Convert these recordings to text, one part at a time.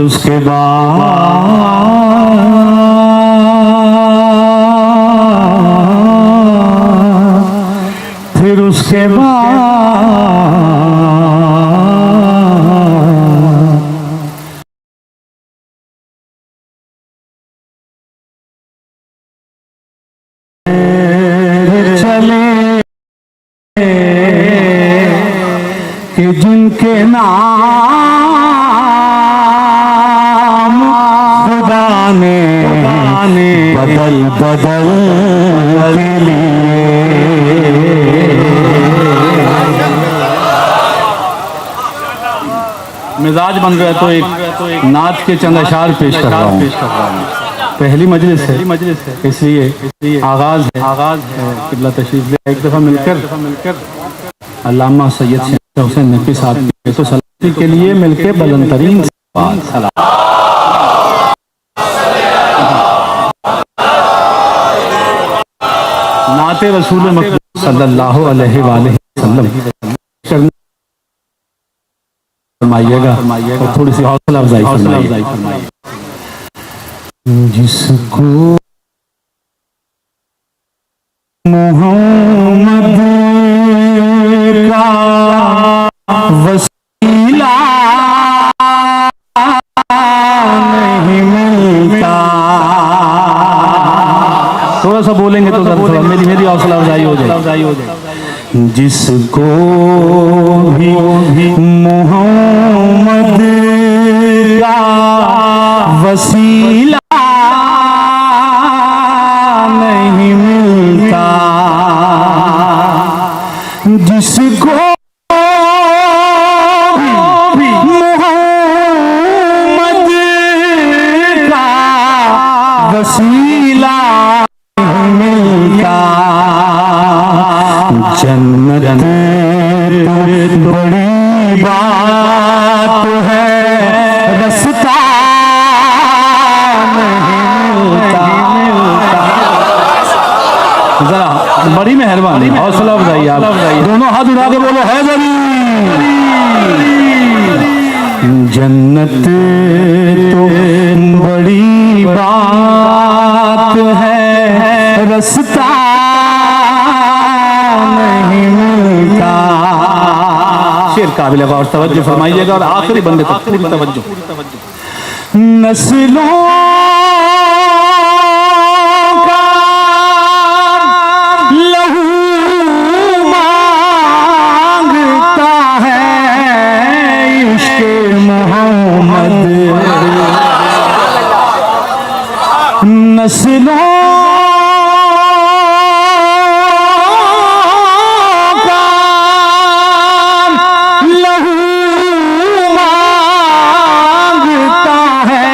اس کے بعد پھر اس کے بعد چلے کہ جن کے نام خدا نے بدل بدل کے لیے مزاج بن گیا تو ایک نعت کے چند اشعار پیش کر رہا ہوں. پہلی مجلس ہے اس لیے آغاز ہے قبلہ تشریف لے ایک دفعہ مل کر علامہ سید حسین نقوی صاحب کی تو سلامتی کے لیے مل کے بلند ترین سلام. نعت رسول مقبول صلی اللہ علیہ وآلہ وسلم فرمائیے گا اور تھوڑی سی حوصلہ افزائی فرمائیے. جس کو محمد کا وسیلہ نہیں ملتا. تھوڑا سا بولیں گے تو میری حوصلہ افزائی ہو جائے. جس کو بھی محمد کا وسیلہ نہیں ملتا, جس کو بھی محمد کا وسیلہ نہیں ملتا, جنت بڑی بات ہے رستہ ذرا بڑی مہربانی حوصلہ افزائی. آپ دونوں ہاتھ اٹھا کے بولو حیدری. جنت تو بڑی بات ہے رستہ نہیں ملتا. شعر قابل غور توجہ فرمائیے گا اور آخری بندے تک پوری توجہ. نسلوں نسلوں کا لہو مانگتا ہے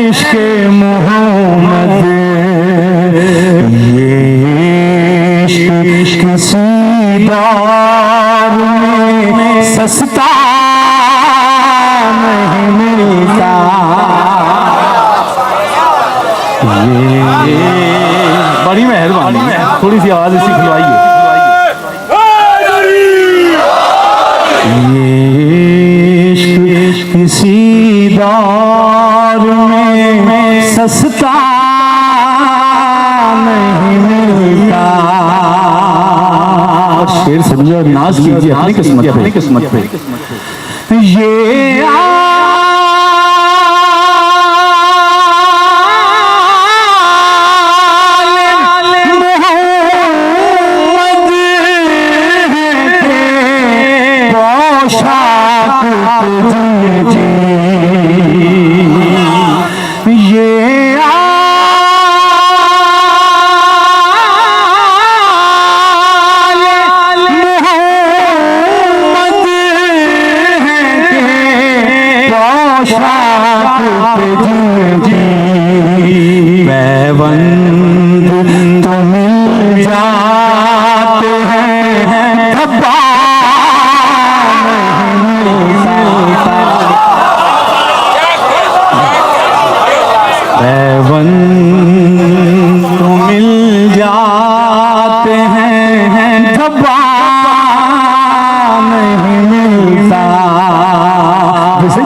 عشق محمد. یہ عشق کسی دور میں سستا نہیں ملتا. بڑی مہربانی تھوڑی سی آواز اسی کھلوائیے. یہ عشق کسی دور میں سستا نہیں ملتا. شعر سمجھو اور ناز کیجیے اپنی قسمت پہ. یہ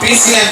PCN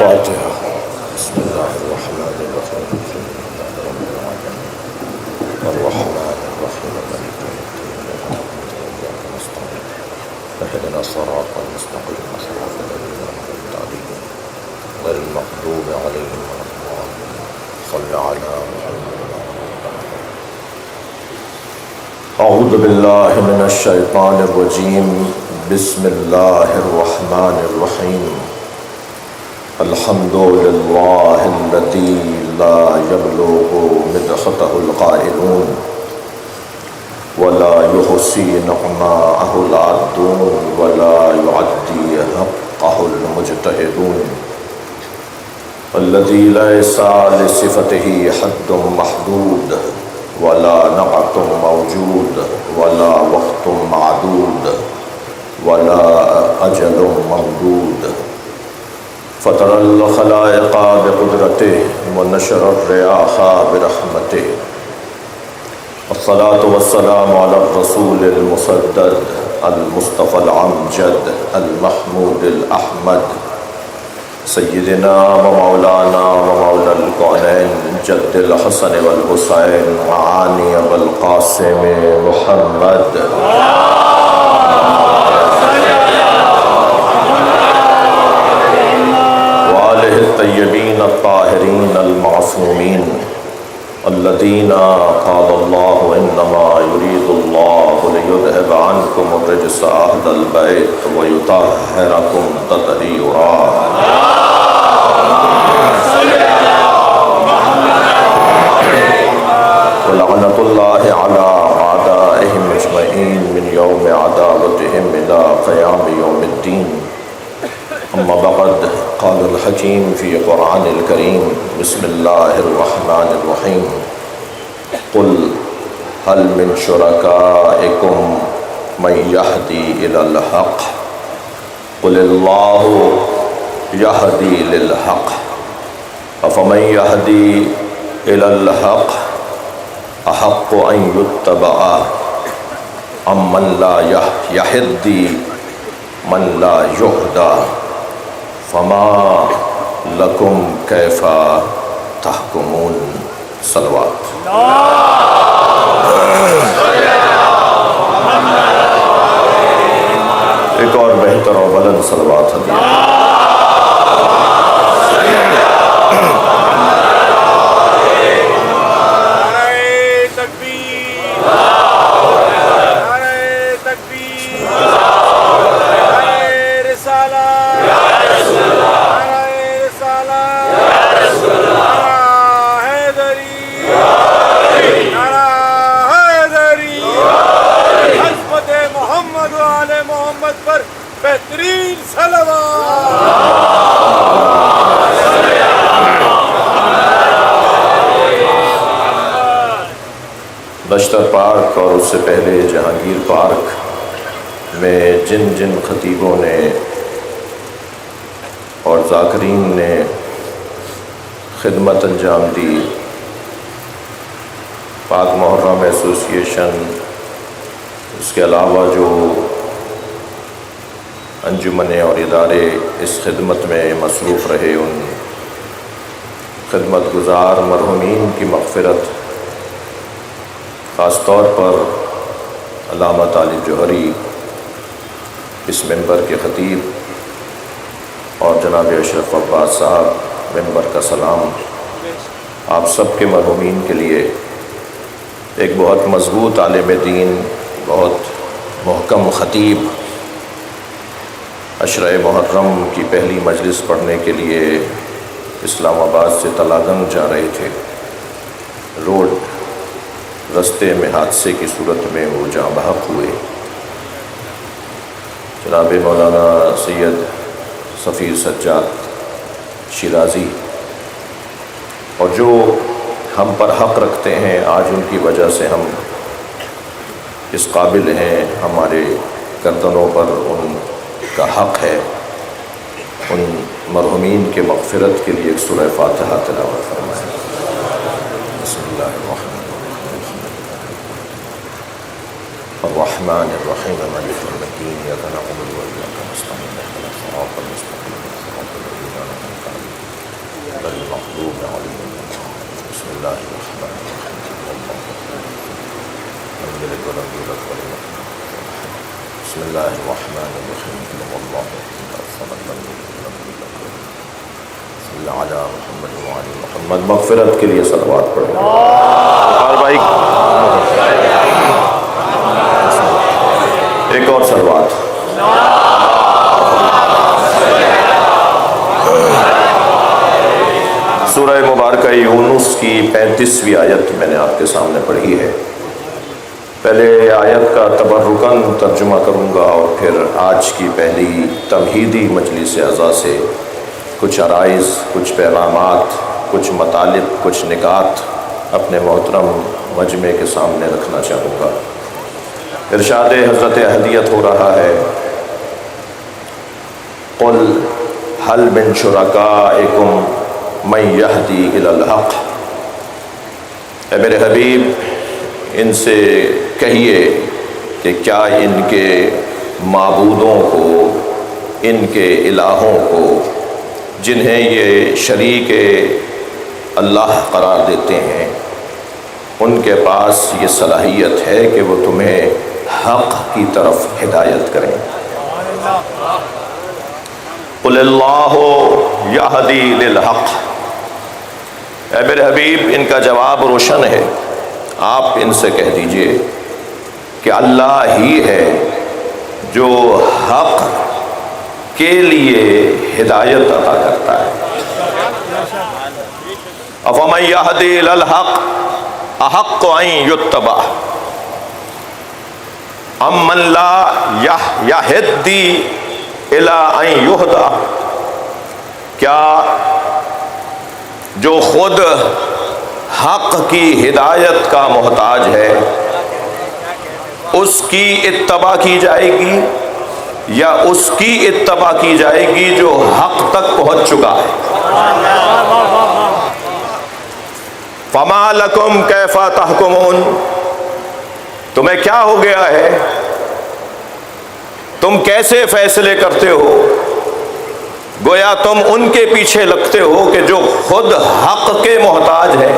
فاتحة. بسم الله الرحمن الرحيم. الرحمن الرحيم مالك يوم الدين نستعين اهدنا الصراط المستقيم صراط الذين أنعمت عليهم غير المغضوب عليهم ولا الضالين. صل على محمد. أعوذ بالله من الشيطان الرجيم. بسم الله الرحمن الرحيم. الحمد لله الذي لا يبلغ مدحته القائلون ولا يحصي نعماءه العادون ولا يعدي حقه المجتهدون، الذي ليس لصفته حد محدود ولا نعت موجود ولا وقت معدود ولا أجل ممدود. فطر الخلائق بقدرته ونشر الرياح برحمته. الصلاة والسلام على الرسول المسدد المصطفى الأمجد المحمود الأحمد سيدنا ومولانا ومولى الكونين جد الحسن والحسين معاني والقاسم محمد وآله الطيبين الطاهرين المعصومين الذين قال الله إنما يريد الله ليذهب عنكم الرجس أهل البيت ويطهركم تطهيرا. ولعنة الله على أعدائهم أجمعين من يوم عداوتهم إلى قيام يوم الدين. أما بعد، قال الحكيم في قرآن الكريم. بسم الله الرحمن الرحيم. قل هل من شركائكم من يهدي إلى الحق قل الله يهدي للحق أفمن يهدي إلى الحق أحق أن يتبع أم من لا يهدي من لا يهدى فما لكم كيف تحكمون. صلوات. ایک اور بہتر اور بلند صلوات ہدیہ. بہترین صلوات. بشتر پارک اور اس سے پہلے جہانگیر پارک میں جن جن خطیبوں نے اور ذاکرین نے خدمت انجام دی، پاک محرم ایسوسیشن، اس کے علاوہ جو انجمنیں اور ادارے اس خدمت میں مصروف رہے، ان خدمت گزار مرحومین کی مغفرت، خاص طور پر علامہ طالب جوہری اس منبر کے خطیب اور جناب اشرف عباس صاحب منبر کا سلام، آپ سب کے مرحومین کے لیے ایک بہت مضبوط عالم دین، بہت محکم خطیب عشرہ محرم کی پہلی مجلس پڑھنے کے لیے اسلام آباد سے تلاگنگ جا رہے تھے. رستے میں حادثے کی صورت میں وہ جاں بحق ہوئے. جناب مولانا سید صفیر سجاد شیرازی، اور جو ہم پر حق رکھتے ہیں، آج ان کی وجہ سے ہم اس قابل ہیں، ہمارے گردنوں پر ان کا حق ہے. ان مرحومین کے مغفرت کے لیے ایک سورہ فاتحہ تلاوت فرمائیں. بسم اللہ الرحمن الرحمن الرحیم مالک یوم الدین ایاک نعبد و ایاک نستعین اهدنا الصراط المستقیم صراط الذین انعمت علیہم بسم اللہ الرحمن الرحیم صلی اللہ علی محمد وعلی محمد. مغفرت کے لیے صلوات پڑھیں. اور بھائی ایک اور صلوات. سورہ مبارکہ یونس کی 35ویں آیت میں نے آپ کے سامنے پڑھی ہے. پہلے آیت کا تبرکاً ترجمہ کروں گا اور پھر آج کی پہلی تمہیدی مجلس اعزاز سے کچھ عرائض، کچھ پیغامات، کچھ مطالب، کچھ نکات اپنے محترم مجمع کے سامنے رکھنا چاہوں گا. ارشاد حضرت احدیت ہو رہا ہے، قل هل من شرکائکم من یہدی الی الحق. اے میرے حبیب ان سے کہیے کہ کیا ان کے معبودوں کو، ان کے الہوں کو جنہیں یہ شریک اللہ قرار دیتے ہیں، ان کے پاس یہ صلاحیت ہے کہ وہ تمہیں حق کی طرف ہدایت کریں. قل اللہ یہدی للحق. اے میرے حبیب ان کا جواب روشن ہے. آپ ان سے کہہ دیجئے کہ اللہ ہی ہے جو حق کے لیے ہدایت عطا کرتا ہے. افمن یہدی الی الحق احق ان یتبع امن لا یہدی الی ان یہدی. کیا جو خود حق کی ہدایت کا محتاج ہے اس کی اتباع کی جائے گی یا اس کی اتباع کی جائے گی جو حق تک پہنچ چکا ہے؟ فما لکم کیف تحکمون. تمہیں کیا ہو گیا ہے؟ تم کیسے فیصلے کرتے ہو؟ گویا تم ان کے پیچھے لگتے ہو کہ جو خود حق کے محتاج ہیں،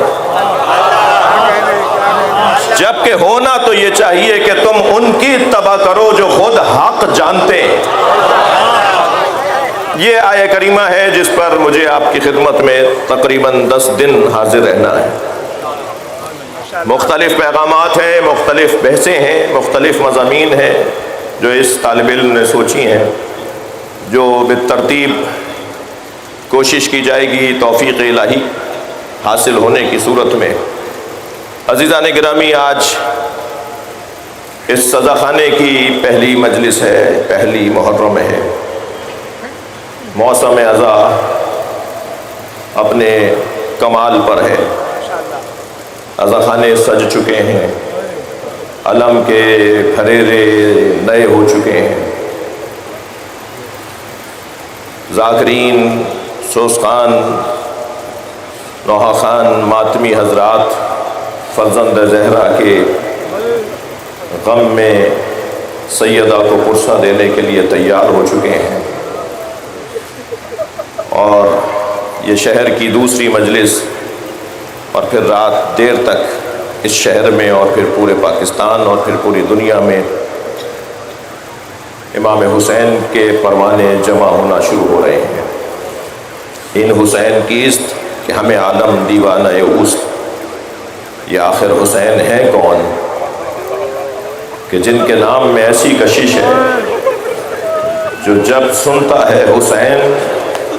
جبکہ ہونا تو یہ چاہیے کہ تم ان کی اتباع کرو جو خود حق جانتے ہیں. یہ آیہ کریمہ ہے جس پر مجھے آپ کی خدمت میں تقریباً 10 دن حاضر رہنا ہے. مختلف پیغامات ہیں، مختلف بحثیں ہیں، مختلف مضامین ہیں جو اس طالب علم نے سوچی ہیں، جو بالترتیب کوشش کی جائے گی توفیق الہی حاصل ہونے کی صورت میں. عزیزان گرامی، آج اس سزا خانے کی پہلی مجلس ہے، پہلی محرم ہے. موسم ازا اپنے کمال پر ہے. ازا خانے سج چکے ہیں، علم کے پھریرے نئے ہو چکے ہیں. ذاکرین، سوسخان، نوحہ خان، ماتمی حضرات فرزند زہرا کے غم میں سیدہ کو پرسہ دینے کے لیے تیار ہو چکے ہیں. اور یہ شہر کی دوسری مجلس اور پھر رات دیر تک اس شہر میں اور پھر پورے پاکستان اور پھر پوری دنیا میں امام حسین کے پروانے جمع ہونا شروع ہو رہے ہیں. ان حسین کیست کہ ہمیں عالم دیوانہ اوست. یہ آخر حسین ہیں کون کہ جن کے نام میں ایسی کشش ہے جو جب سنتا ہے حسین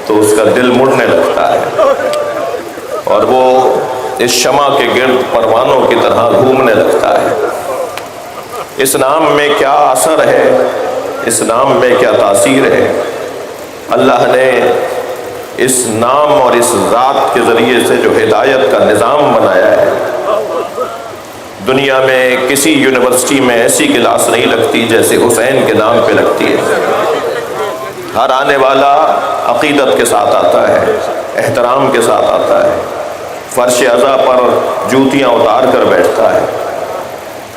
تو اس کا دل مڑنے لگتا ہے اور وہ اس شمع کے گرد پروانوں کی طرح گھومنے لگتا ہے. اس نام میں کیا اثر ہے، اس نام میں کیا تاثیر ہے. اللہ نے اس نام اور اس ذات کے ذریعے سے جو ہدایت کا نظام بنایا ہے، دنیا میں کسی یونیورسٹی میں ایسی کلاس نہیں لگتی جیسے حسین کے نام پہ لگتی ہے. ہر آنے والا عقیدت کے ساتھ آتا ہے، احترام کے ساتھ آتا ہے، فرش عزا پر جوتیاں اتار کر بیٹھتا ہے،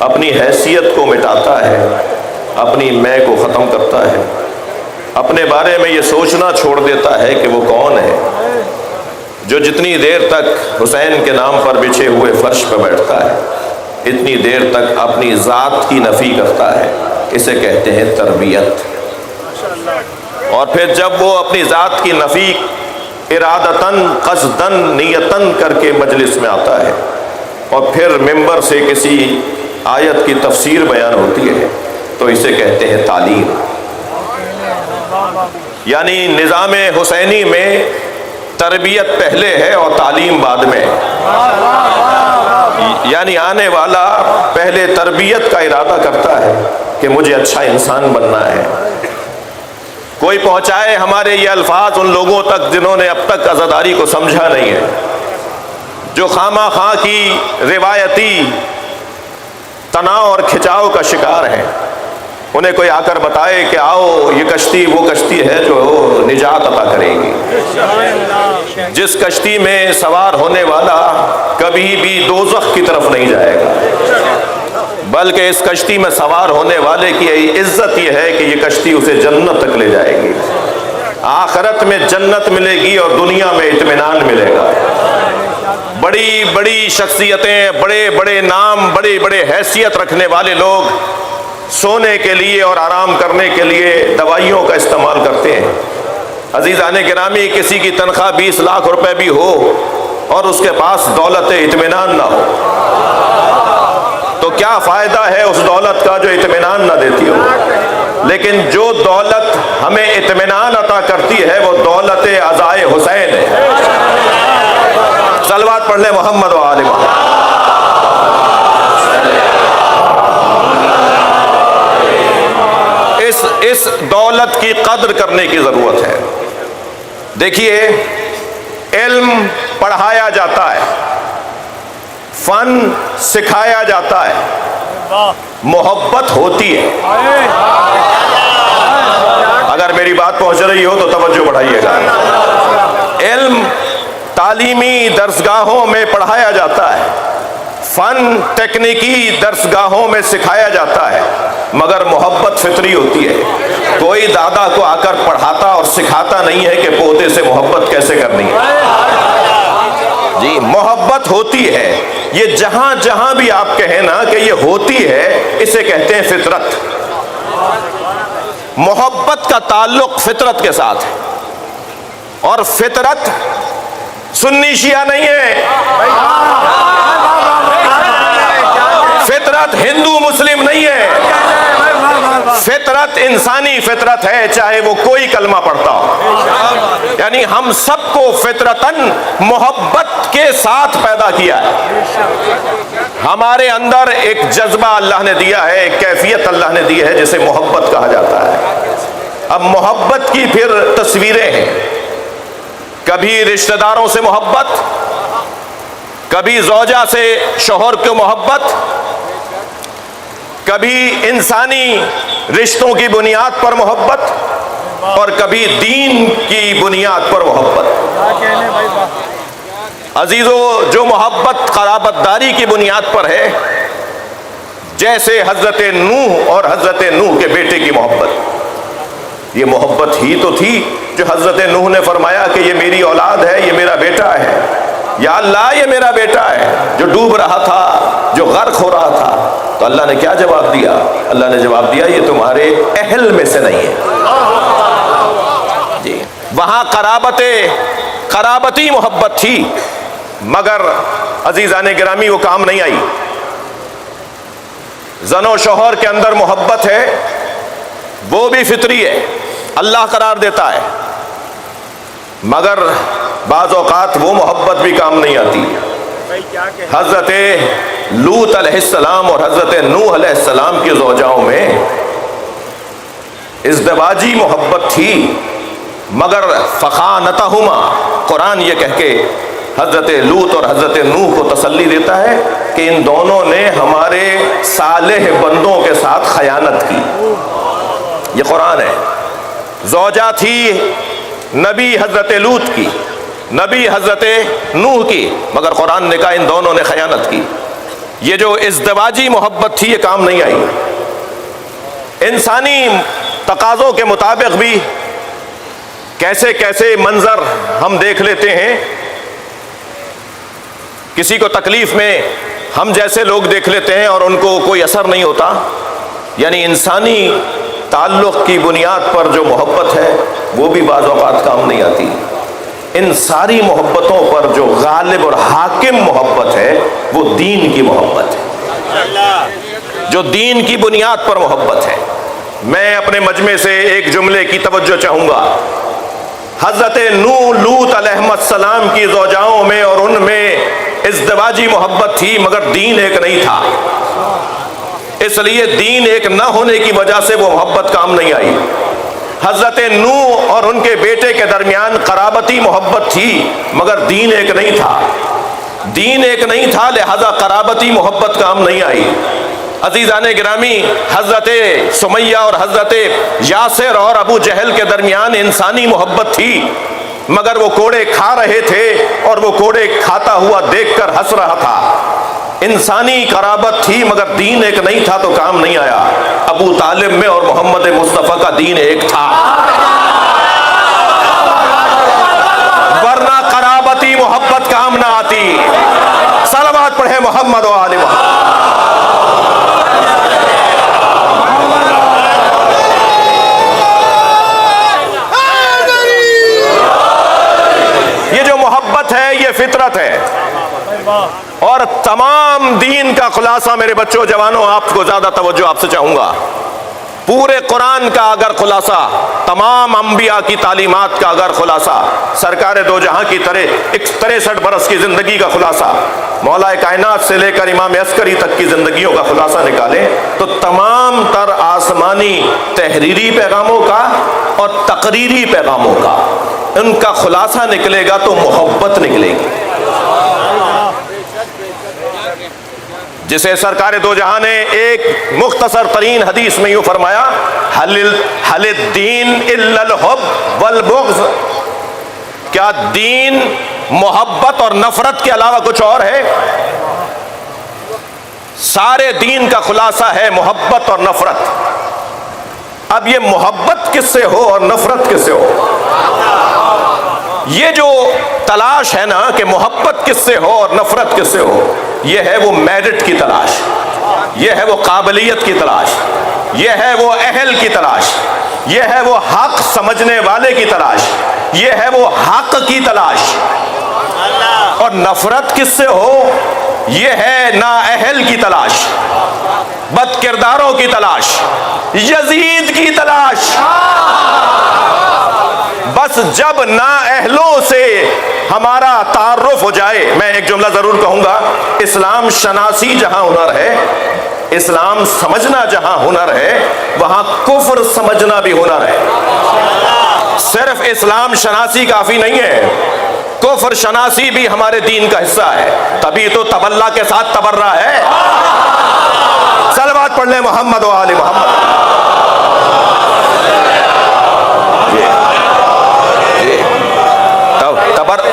اپنی حیثیت کو مٹاتا ہے، اپنی میں کو ختم کرتا ہے، اپنے بارے میں یہ سوچنا چھوڑ دیتا ہے کہ وہ کون ہے. جو جتنی دیر تک حسین کے نام پر بچھے ہوئے فرش پہ بیٹھتا ہے اتنی دیر تک اپنی ذات کی نفی کرتا ہے، اسے کہتے ہیں تربیت۔ اور پھر جب وہ اپنی ذات کی نفی ارادتاً قصداً نیتاً کر کے مجلس میں آتا ہے اور پھر ممبر سے کسی آیت کی تفسیر بیان ہوتی ہے تو اسے کہتے ہیں تعلیم۔ یعنی نظام حسینی میں تربیت پہلے ہے اور تعلیم بعد میں، یعنی آنے والا پہلے تربیت کا ارادہ کرتا ہے کہ مجھے اچھا انسان بننا ہے۔ کوئی پہنچائے ہمارے یہ الفاظ ان لوگوں تک جنہوں نے اب تک عزاداری کو سمجھا نہیں ہے، جو خواہ خواہ کی روایتی تناؤ اور کھچاؤ کا شکار ہیں۔ انہیں کوئی آ کر بتائے کہ آؤ یہ کشتی وہ کشتی ہے جو نجات عطا کرے گی، جس کشتی میں سوار ہونے والا کبھی بھی دوزخ کی طرف نہیں جائے گا، بلکہ اس کشتی میں سوار ہونے والے کی عزت یہ ہے کہ یہ کشتی اسے جنت تک لے جائے گی، آخرت میں جنت ملے گی اور دنیا میں اطمینان ملے گا۔ بڑی بڑی شخصیتیں، بڑے بڑے نام، بڑے بڑے حیثیت رکھنے والے لوگ سونے کے لیے اور آرام کرنے کے لیے دوائیوں کا استعمال کرتے ہیں۔ عزیزان گرامی، کسی کی تنخواہ 20 لاکھ روپے بھی ہو اور اس کے پاس دولت اطمینان نہ ہو تو کیا فائدہ ہے اس دولت کا جو اطمینان نہ دیتی ہو؟ لیکن جو دولت ہمیں اطمینان عطا کرتی ہے وہ دولت عزائے حسین ہے۔ صلوات پڑھ لیں محمد و آل محمد۔ اس دولت کی قدر کرنے کی ضرورت ہے۔ دیکھیے، علم پڑھایا جاتا ہے، فن سکھایا جاتا ہے، محبت ہوتی ہے۔ اگر میری بات پہنچ رہی ہو تو توجہ بڑھائیے گا۔ علم تعلیمی درسگاہوں میں پڑھایا جاتا ہے، فن تکنیکی درسگاہوں میں سکھایا جاتا ہے، مگر محبت فطری ہوتی ہے۔ کوئی دادا کو آ کر پڑھاتا اور سکھاتا نہیں ہے کہ پوتے سے محبت کیسے کرنی ہے۔ جی، محبت ہوتی ہے۔ یہ جہاں جہاں بھی آپ کہیں نا کہ یہ ہوتی ہے، اسے کہتے ہیں فطرت۔ محبت کا تعلق فطرت کے ساتھ ہے، اور فطرت سنی شیعہ نہیں ہے، فطرت ہندو مسلم نہیں ہے، فطرت انسانی فطرت ہے، چاہے وہ کوئی کلمہ پڑھتا ہو۔ یعنی ہم سب کو فطرتاً محبت کے ساتھ پیدا کیا ہے۔ ہمارے اندر ایک جذبہ اللہ نے دیا ہے، ایک کیفیت اللہ نے دی ہے جسے محبت کہا جاتا ہے۔ اب محبت کی پھر تصویریں ہیں، کبھی رشتہ داروں سے محبت، کبھی زوجہ سے شوہر کو محبت، کبھی انسانی رشتوں کی بنیاد پر محبت، اور کبھی دین کی بنیاد پر محبت۔ عزیزو، جو محبت قرابت داری کی بنیاد پر ہے، جیسے حضرت نوح اور حضرت نوح کے بیٹے کی محبت، یہ محبت ہی تو تھی جو حضرت نوح نے فرمایا کہ یہ میری اولاد ہے، یہ میرا بیٹا ہے، یا اللہ یہ میرا بیٹا ہے، جو ڈوب رہا تھا، جو غرق ہو رہا تھا۔ تو اللہ نے کیا جواب دیا؟ اللہ نے جواب دیا یہ تمہارے اہل میں سے نہیں ہے۔ جی، وہاں قرابتی محبت تھی، مگر عزیزان گرامی وہ کام نہیں آئی۔ زن و شوہر کے اندر محبت ہے، وہ بھی فطری ہے، اللہ قرار دیتا ہے، مگر بعض اوقات وہ محبت بھی کام نہیں آتی۔ حضرت لوط علیہ السلام اور حضرت نوح علیہ السلام کی زوجاؤں میں ازدواجی محبت تھی، مگر فخانتہما، قرآن یہ کہہ کے حضرت لوط اور حضرت نوح کو تسلی دیتا ہے کہ ان دونوں نے ہمارے صالح بندوں کے ساتھ خیانت کی۔ یہ قرآن ہے۔ زوجہ تھی نبی حضرت لوط کی، نبی حضرت نوح کی، مگر قرآن نے کہا ان دونوں نے خیانت کی۔ یہ جو ازدواجی محبت تھی یہ کام نہیں آئی۔ انسانی تقاضوں کے مطابق بھی کیسے کیسے منظر ہم دیکھ لیتے ہیں کسی کو تکلیف میں ہم جیسے لوگ دیکھ لیتے ہیں اور ان کو کوئی اثر نہیں ہوتا، یعنی انسانی تعلق کی بنیاد پر جو محبت ہے وہ بھی بعض اوقات کام نہیں آتی۔ ان ساری محبتوں پر جو غالب اور حاکم محبت ہے وہ دین کی محبت ہے، جو دین کی بنیاد پر محبت ہے۔ میں اپنے مجمع سے ایک جملے کی توجہ چاہوں گا۔ حضرت نوح لوط علیہ السلام کی زوجاؤں میں اور ان میں ازدواجی محبت تھی، مگر دین ایک نہیں تھا، اس لیے دین ایک نہ ہونے کی وجہ سے وہ محبت کام نہیں آئی۔ حضرت نوح اور ان کے بیٹے کے درمیان قرابتی محبت تھی، مگر دین ایک نہیں تھا، دین ایک نہیں تھا، لہذا قرابتی محبت کام نہیں آئی۔ عزیزان گرامی، حضرت سمیہ اور حضرت یاسر اور ابو جہل کے درمیان انسانی محبت تھی، مگر وہ کوڑے کھا رہے تھے اور وہ کوڑے کھاتا ہوا دیکھ کر ہنس رہا تھا۔ انسانی قرابت تھی مگر دین ایک نہیں تھا تو کام نہیں آیا۔ ابو طالب میں اور محمد مصطفیٰ کا دین ایک تھا، ورنہ قرابتی محبت کام نہ آتی۔ صلوات پڑھے محمد و آل محمد۔ یہ جو محبت ہے یہ فطرت ہے، اور تمام دین کا خلاصہ میرے بچوں جوانوں، آپ کو زیادہ توجہ آپ سے چاہوں گا، پورے قرآن کا اگر خلاصہ، تمام انبیاء کی تعلیمات کا اگر خلاصہ، سرکار دو جہاں کی 63 برس کی زندگی کا خلاصہ، مولا کائنات سے لے کر امام عسکری تک کی زندگیوں کا خلاصہ نکالیں تو تمام تر آسمانی تحریری پیغاموں کا اور تقریری پیغاموں کا ان کا خلاصہ نکلے گا تو محبت نکلے گی، جسے سرکار دو جہاں نے ایک مختصر ترین حدیث میں یوں فرمایا، حل الدین الا الحب والبغض، کیا دین محبت اور نفرت کے علاوہ کچھ اور ہے؟ سارے دین کا خلاصہ ہے محبت اور نفرت۔ اب یہ محبت کس سے ہو اور نفرت کس سے ہو، یہ جو تلاش ہے نا کہ محبت کس سے ہو اور نفرت کس سے ہو، یہ ہے وہ میرٹ کی تلاش، یہ ہے وہ قابلیت کی تلاش، یہ ہے وہ اہل کی تلاش، یہ ہے وہ حق سمجھنے والے کی تلاش، یہ ہے وہ حق کی تلاش۔ اور نفرت کس سے ہو، یہ ہے نااہل کی تلاش، بد کرداروں کی تلاش، یزید کی تلاش۔ بس جب نااہلوں سے ہمارا تعارف ہو جائے، میں ایک جملہ ضرور کہوں گا، اسلام شناسی جہاں ہنر ہے، اسلام سمجھنا جہاں ہنر ہے، وہاں کفر سمجھنا بھی ہنر ہے۔ صرف اسلام شناسی کافی نہیں ہے، کفر شناسی بھی ہمارے دین کا حصہ ہے، تبھی تو تبلا کے ساتھ تبرہ ہے۔ صلوات پڑھ لیں محمد و آل محمد۔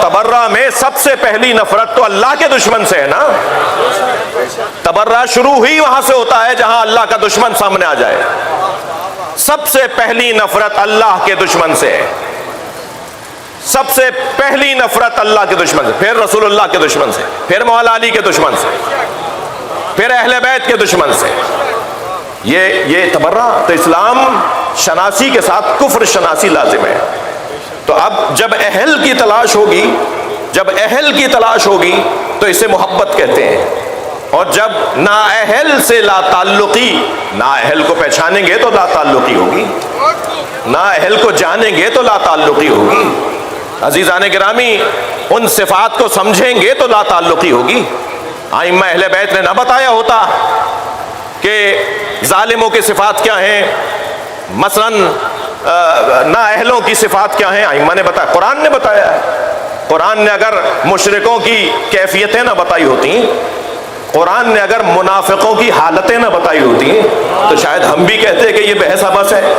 تبرہ میں سب سے پہلی نفرت تو اللہ کے دشمن سے ہے نا، تبرہ شروع ہی وہاں سے ہوتا ہے جہاں اللہ کا دشمن سامنے آ جائے۔ سب سے پہلی نفرت اللہ کے دشمن سے ہے، سب سے پہلی نفرت اللہ کے دشمن سے، پھر رسول اللہ کے دشمن سے، پھر مولا علی کے دشمن سے، پھر اہل بیت کے دشمن سے۔ یہ تبرہ تو اسلام شناسی کے ساتھ کفر شناسی لازم ہے۔ تو اب جب اہل کی تلاش ہوگی، جب اہل کی تلاش ہوگی تو اسے محبت کہتے ہیں، اور جب نااہل سے لا تعلقی، نااہل کو پہچانیں گے تو لا تعلقی ہوگی، نااہل کو جانیں گے تو لا تعلقی ہوگی۔ عزیزان گرامی، ان صفات کو سمجھیں گے تو لا تعلقی ہوگی۔ ائمہ اہل بیت نے نہ بتایا ہوتا کہ ظالموں کی صفات کیا ہیں، مثلاً نااہلوں کی صفات کیا ہیں، ائمہ نے بتایا، قرآن نے بتایا ہے۔ قرآن نے اگر مشرکوں کی کیفیتیں نہ بتائی ہوتی، قرآن نے اگر منافقوں کی حالتیں نہ بتائی ہوتی تو شاید ہم بھی کہتے کہ یہ بحث آبس ہے،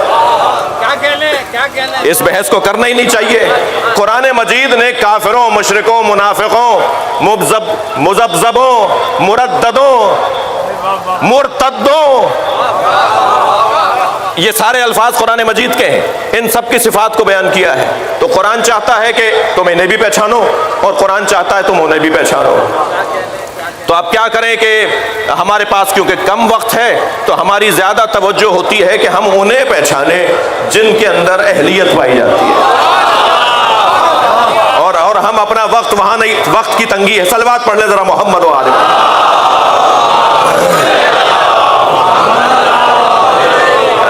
اس بحث کو کرنا ہی نہیں چاہیے۔ قرآن مجید نے کافروں، مشرکوں، منافقوں، مذبذبوں، مرددوں، مرتدوں، یہ سارے الفاظ قرآن مجید کے ہیں، ان سب کی صفات کو بیان کیا ہے۔ تو قرآن چاہتا ہے کہ تم انہیں بھی پہچانو اور قرآن چاہتا ہے تم انہیں بھی پہچانو۔ تو اب کیا کریں کہ ہمارے پاس کیونکہ کم وقت ہے تو ہماری زیادہ توجہ ہوتی ہے کہ ہم انہیں پہچانیں جن کے اندر اہلیت پائی جاتی ہے، اور ہم اپنا وقت وہاں نہیں، وقت کی تنگی ہے۔ صلوات پڑھ لیں ذرا محمد و آل محمد۔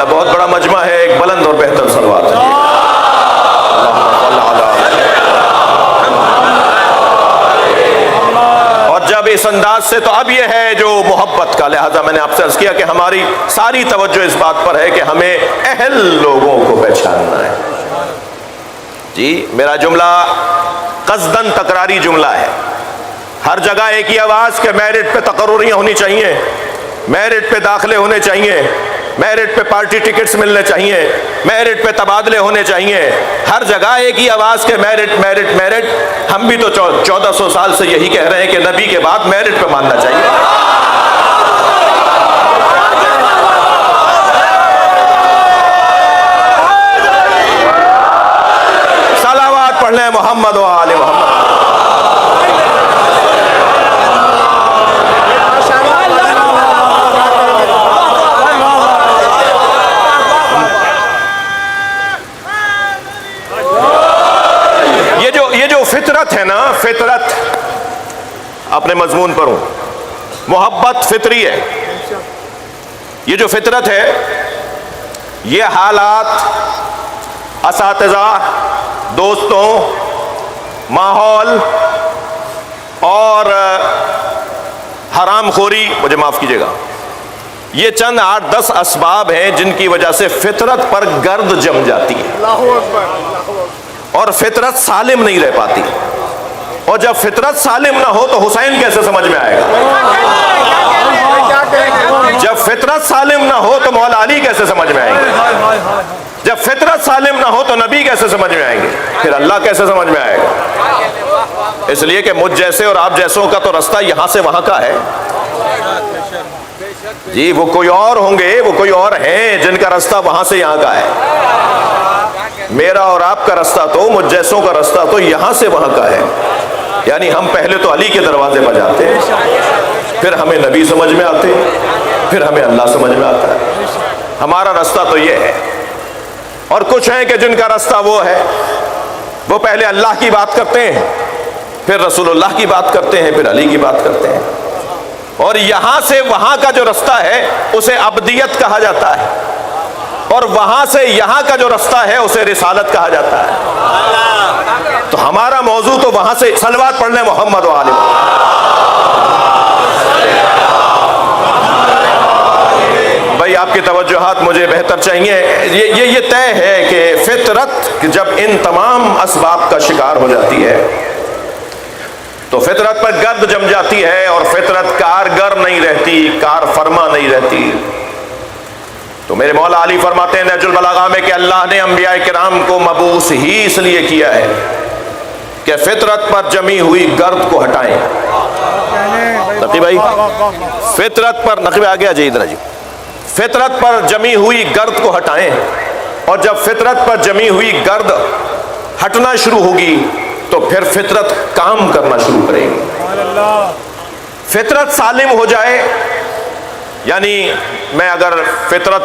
بہت بڑا مجمع ہے، ایک بلند اور بہتر صلوات ہے۔ اور جب اس انداز سے، تو اب یہ ہے جو محبت کا، لہذا میں نے آپ سے عرض کیا کہ ہماری ساری توجہ اس بات پر ہے کہ ہمیں اہل لوگوں کو پہچاننا ہے۔ جی میرا جملہ قصداً تکراری جملہ ہے، ہر جگہ ایک ہی آواز کہ میرٹ پہ تقرریاں ہونی چاہیے، میرٹ پہ داخلے ہونے چاہیے، میرٹ پہ پارٹی ٹکٹس ملنے چاہیے، میرٹ پہ تبادلے ہونے چاہیے، ہر جگہ ایک ہی آواز کہ میرٹ میرٹ میرٹ۔ ہم بھی تو 1400 سال سے یہی کہہ رہے ہیں کہ نبی کے بعد میرٹ پہ ماننا چاہیے۔ صلوات پڑھ لیں محمد و آل محمد۔ یہ جو فطرت ہے نا، فطرت اپنے مضمون پر ہوں، محبت فطری ہے۔ یہ جو فطرت ہے، یہ حالات، اساتذہ، دوستوں، ماحول اور حرام خوری، مجھے معاف کیجیے گا، یہ چند 8-10 اسباب ہیں جن کی وجہ سے فطرت پر گرد جم جاتی ہے اور فطرت سالم نہیں رہ پاتی۔ اور جب فطرت سالم نہ ہو تو حسین کیسے سمجھ میں آئے گا؟ جب فطرت سالم نہ ہو تو مولا علی کیسے سمجھ میں آئیں گے؟ جب فطرت سالم نہ ہو تو نبی کیسے سمجھ میں آئیں گے؟ پھر اللہ کیسے سمجھ میں آئے گا؟ اس لیے کہ مجھ جیسے اور آپ جیسوں کا تو رستہ یہاں سے وہاں کا ہے جی، وہ کوئی اور ہوں گے، وہ کوئی اور ہیں جن کا رستہ وہاں سے یہاں کا ہے۔ میرا اور آپ کا رستہ تو، مجھ جیسوں کا رستہ تو یہاں سے وہاں کا ہے۔ یعنی ہم پہلے تو علی کے دروازے پر جاتے، پھر ہمیں نبی سمجھ میں آتے، پھر ہمیں اللہ سمجھ میں آتا ہے۔ ہمارا رستہ تو یہ ہے۔ اور کچھ ہیں کہ جن کا رستہ وہ ہے، وہ پہلے اللہ کی بات کرتے ہیں، پھر رسول اللہ کی بات کرتے ہیں، پھر علی کی بات کرتے ہیں۔ اور یہاں سے وہاں کا جو رستہ ہے اسے ابدیت کہا جاتا ہے، اور وہاں سے یہاں کا جو رستہ ہے اسے رسالت کہا جاتا ہے۔ تو ہمارا موضوع تو وہاں سے، صلوات پڑھ لیں محمد و آل محمد۔ بھائی آپ کی توجہات مجھے بہتر چاہیے۔ یہ طے ہے کہ فطرت جب ان تمام اسباب کا شکار ہو جاتی ہے تو فطرت پر گرد جم جاتی ہے، اور فطرت کارگر نہیں رہتی، کار فرما نہیں رہتی۔ تو میرے مولا علی فرماتے ہیں نہج البلاغہ میں کہ اللہ نے انبیاء کرام کو مبعوث ہی اس لیے کیا ہے کہ فطرت پر جمی ہوئی گرد کو ہٹائیں۔ نقی بھائی، فطرت پر، نقی آگے آ جائیے ادھر جی، فطرت پر جمی ہوئی گرد کو ہٹائیں، اور جب فطرت پر جمی ہوئی گرد ہٹنا شروع ہوگی تو پھر فطرت کام کرنا شروع کرے گی۔ فطرت سالم ہو جائے، یعنی میں اگر فطرت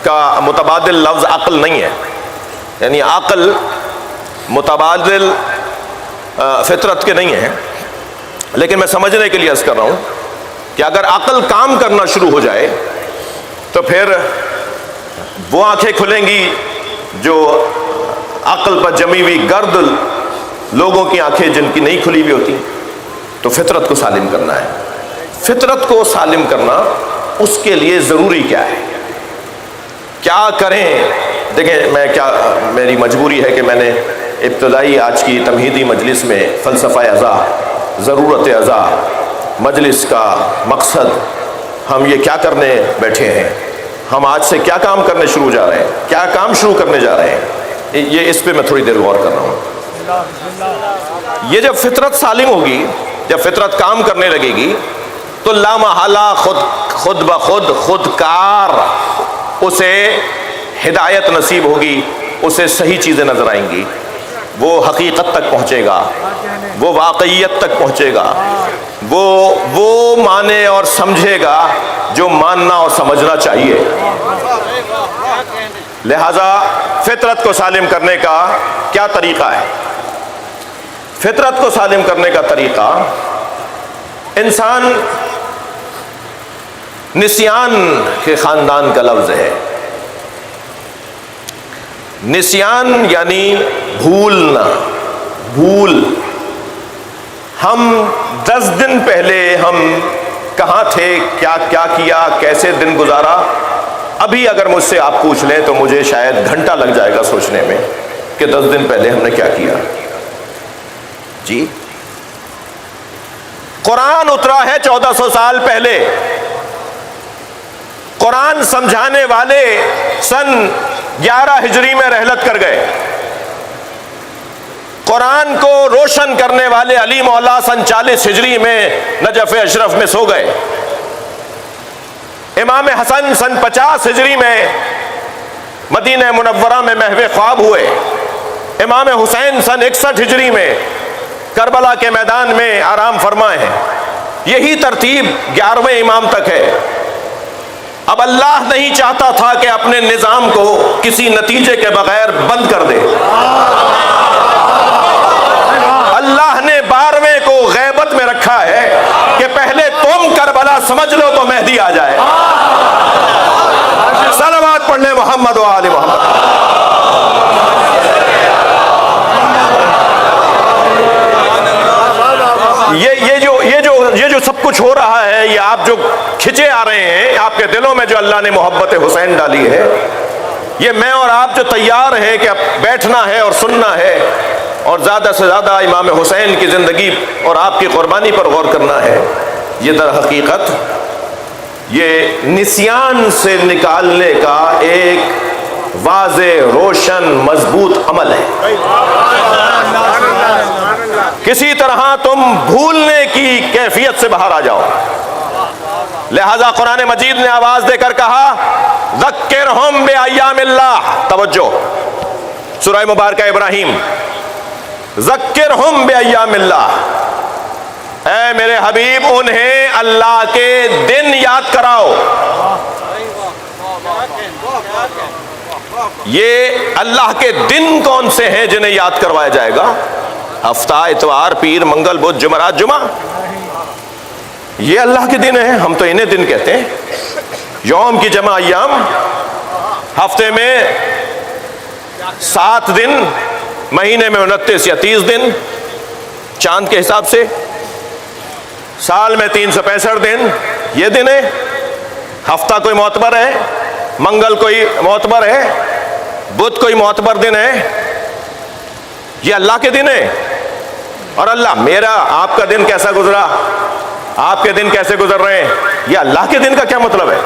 کا متبادل لفظ عقل نہیں ہے، یعنی عقل متبادل فطرت کے نہیں ہے، لیکن میں سمجھنے کے لیے عرض کر رہا ہوں کہ اگر عقل کام کرنا شروع ہو جائے تو پھر وہ آنکھیں کھلیں گی جو عقل پر جمی ہوئی گرد لوگوں کی آنکھیں جن کی نہیں کھلی ہوئی ہوتی۔ تو فطرت کو سالم کرنا ہے۔ فطرت کو سالم کرنا، اس کے لیے ضروری کیا ہے، کیا کریں؟ دیکھیں، میری مجبوری ہے کہ میں نے ابتدائی آج کی تمہیدی مجلس میں فلسفہ ازا، ضرورت ازا، مجلس کا مقصد، ہم یہ کیا کرنے بیٹھے ہیں، ہم آج سے کیا کام کرنے شروع جا رہے ہیں، کیا کام شروع کرنے جا رہے ہیں، یہ اس پہ میں تھوڑی دیر غور کر رہا ہوں۔ یہ جب فطرت سالم ہوگی، جب فطرت کام کرنے لگے گی تو لا محالہ خود بخود خودکار اسے ہدایت نصیب ہوگی، اسے صحیح چیزیں نظر آئیں گی، وہ حقیقت تک پہنچے گا، وہ واقعیت تک پہنچے گا، وہ مانے اور سمجھے گا جو ماننا اور سمجھنا چاہیے۔ لہذا فطرت کو سالم کرنے کا کیا طریقہ ہے؟ فطرت کو سالم کرنے کا طریقہ، انسان نسیان کے خاندان کا لفظ ہے۔ نسیان یعنی بھولنا، بھول۔ ہم 10 دن پہلے ہم کہاں تھے، کیا کیا، کیسے دن گزارا، ابھی اگر مجھ سے آپ پوچھ لیں تو مجھے شاید گھنٹہ لگ جائے گا سوچنے میں کہ 10 دن پہلے ہم نے کیا کیا۔ جی، قرآن اترا ہے 1400 سال پہلے، قرآن سمجھانے والے سن 11 ہجری میں رحلت کر گئے، قرآن کو روشن کرنے والے علی مولا سن 40 ہجری میں نجف اشرف میں سو گئے، امام حسن سن 50 ہجری میں مدینہ منورہ میں محو خواب ہوئے، امام حسین سن 61 ہجری میں کربلا کے میدان میں آرام فرمائے ہیں۔ یہی ترتیب 11ویں امام تک ہے۔ اب اللہ نہیں چاہتا تھا کہ اپنے نظام کو کسی نتیجے کے بغیر بند کر دے، اللہ نے 12ویں کو غیبت میں رکھا ہے کہ پہلے تم کربلا سمجھ لو تو مہدی آ جائے۔ صلوات پڑھ لیں محمد و آل محمد۔ یہ جو سب کچھ ہو رہا ہے، یہ آپ جو کھچے آ رہے ہیں، آپ کے دلوں میں جو اللہ نے محبت حسین ڈالی ہے، یہ میں اور آپ جو تیار ہیں کہ اب بیٹھنا ہے اور سننا ہے اور زیادہ سے زیادہ امام حسین کی زندگی اور آپ کی قربانی پر غور کرنا ہے، یہ در حقیقت یہ نسیان سے نکالنے کا ایک واضح، روشن، مضبوط عمل ہے۔ کسی طرح تم بھولنے کی کیفیت سے باہر آ جاؤ۔ لہذا قرآن مجید نے آواز دے کر کہا ذکرہم بایام اللہ۔ توجہ، سورہ مبارکہ ابراہیم، ذکرہم بایام اللہ، اے میرے حبیب انہیں اللہ کے دن یاد کراؤ۔ یہ اللہ کے دن کون سے ہیں جنہیں یاد کروایا جائے گا؟ ہفتہ، اتوار، پیر، منگل، بدھ، جمعرات، جمعہ، یہ اللہ کے دن ہیں، ہم تو انہیں دن کہتے ہیں۔ یوم کی جمع ایام، ہفتے میں 7 دن، مہینے میں 29 یا 30 دن چاند کے حساب سے، سال میں 365 دن، یہ دن ہے۔ ہفتہ کوئی معتبر ہے، منگل کوئی معتبر ہے، بدھ کوئی معتبر دن ہے، یہ اللہ کے دن ہے۔ اور اللہ میرا آپ کا دن کیسا گزرا، آپ کے دن کیسے گزر رہے ہیں، یہ اللہ کے دن کا کیا مطلب ہے؟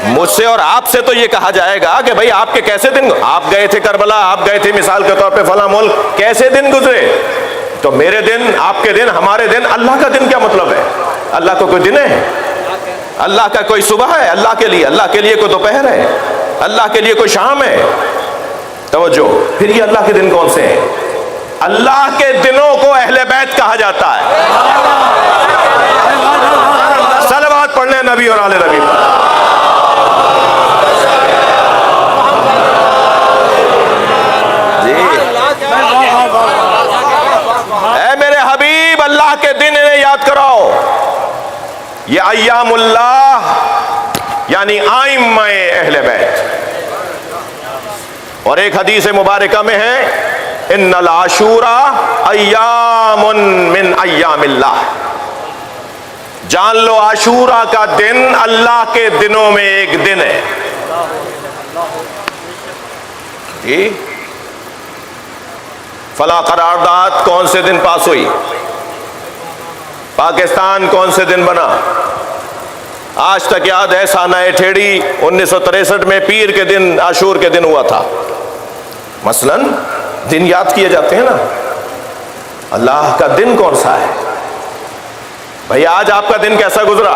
مجھ سے اور آپ سے تو یہ کہا جائے گا کہ بھائی آپ کے کیسے دن، آپ گئے تھے کربلا، آپ گئے تھے مثال کے طور پہ فلاں ملک، کیسے دن گزرے؟ تو میرے دن، آپ کے دن، ہمارے دن، اللہ کا دن کیا مطلب ہے؟ اللہ کو کوئی دن ہے؟ اللہ کا کوئی صبح ہے اللہ کے لیے؟ اللہ کے لیے کوئی دوپہر ہے؟ اللہ کے لیے کوئی شام ہے؟ توجہ، پھر یہ اللہ کے دن کون سے ہیں؟ اللہ کے دنوں کو اہل بیت کہا جاتا ہے۔ صلوات پڑھنے نبی اور آل نبی پر۔ جی، اے میرے حبیب اللہ کے دن انہیں یاد کراؤ۔ یہ ایام اللہ یعنی ائمہ اہل بیت۔ اور ایک حدیث مبارکہ میں ہے ان العاشورا ایام من ایام اللہ، جان لو عاشورہ کا دن اللہ کے دنوں میں ایک دن ہے۔ فلاں قرارداد کون سے دن پاس ہوئی، پاکستان کون سے دن بنا، آج تک یاد ہے سانہ ٹھیڑی 1963 میں پیر کے دن، عاشور کے دن ہوا تھا۔ مثلاً دن یاد کیے جاتے ہیں نا، اللہ کا دن کون سا ہے؟ بھئی آج آپ کا دن کیسا گزرا؟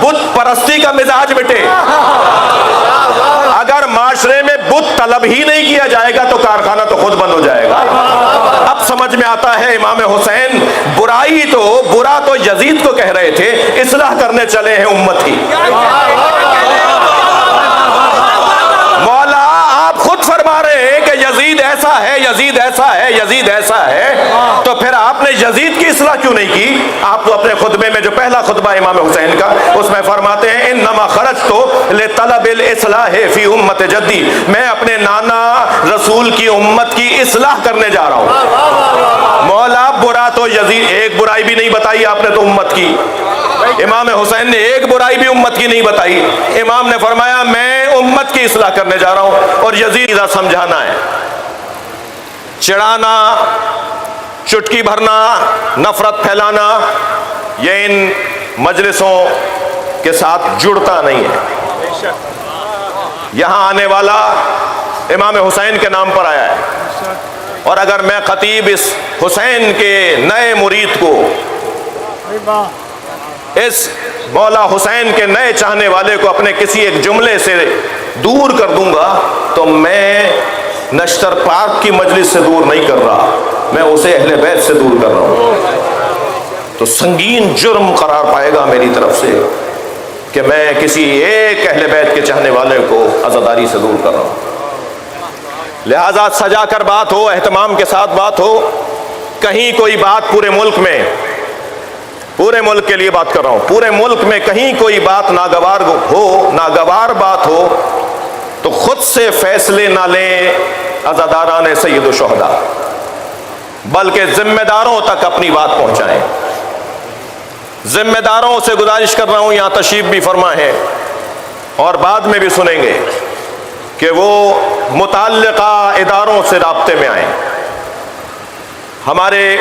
بت پرستی کا مزاج مٹے۔ اگر معاشرے میں بت طلب ہی نہیں کیا جائے گا تو کارخانہ تو خود بند ہو جائے گا۔ اب سمجھ میں آتا ہے امام حسین برا تو یزید کو کہہ رہے تھے، اصلاح کرنے چلے ہیں امت کی۔ مولا آپ خود فرما رہے ہیں کہ یزید ایسا ہے، یزید ایسا ہے، یزید ایسا ہے، تو پھر آپ نے یزید کی اصلاح کیوں نہیں کی؟ آپ تو اپنے خطبے میں جو پہلا خطبہ امام حسین کا، اس میں فرماتے ہیں انما خرجت لطلب الاصلاح فی امت جدی، میں اپنے نانا رسول کی امت کی اصلاح کرنے جا رہا ہوں۔ مولا برا تو یزید، ایک برائی بھی نہیں بتائی آپ نے تو امت کی۔ امام حسین نے ایک برائی بھی امت کی نہیں بتائی۔ امام نے فرمایا میں امت کی اصلاح کرنے جا رہا ہوں، اور یزید سمجھانا ہے، چڑھانا، چٹکی بھرنا، نفرت پھیلانا، یہ ان مجلسوں کے ساتھ جڑتا نہیں ہے۔ یہاں آنے والا امام حسین کے نام پر آیا ہے، اور اگر میں خطیب اس حسین کے نئے مرید کو، اس مولا حسین کے نئے چاہنے والے کو اپنے کسی ایک جملے سے دور کر دوں گا تو میں نشتر پاک کی مجلس سے دور نہیں کر رہا، میں اسے اہل بیت سے دور کر رہا ہوں۔ تو سنگین جرم قرار پائے گا میری طرف سے کہ میں کسی ایک اہل بیت کے چاہنے والے کو عزاداری سے دور کر رہا ہوں۔ لہذا سجا کر بات ہو، اہتمام کے ساتھ بات ہو۔ کہیں کوئی بات پورے ملک میں، پورے ملک کے لیے بات کر رہا ہوں، پورے ملک میں کہیں کوئی بات ناگوار ہو، ناگوار بات ہو، تو خود سے فیصلے نہ لیں عزاداران سید الشہداء، بلکہ ذمہ داروں تک اپنی بات پہنچائیں۔ ذمہ داروں سے گزارش کر رہا ہوں، یہاں تشریف بھی فرما ہے اور بعد میں بھی سنیں گے، کہ وہ متعلقہ اداروں سے رابطے میں آئیں۔ ہمارے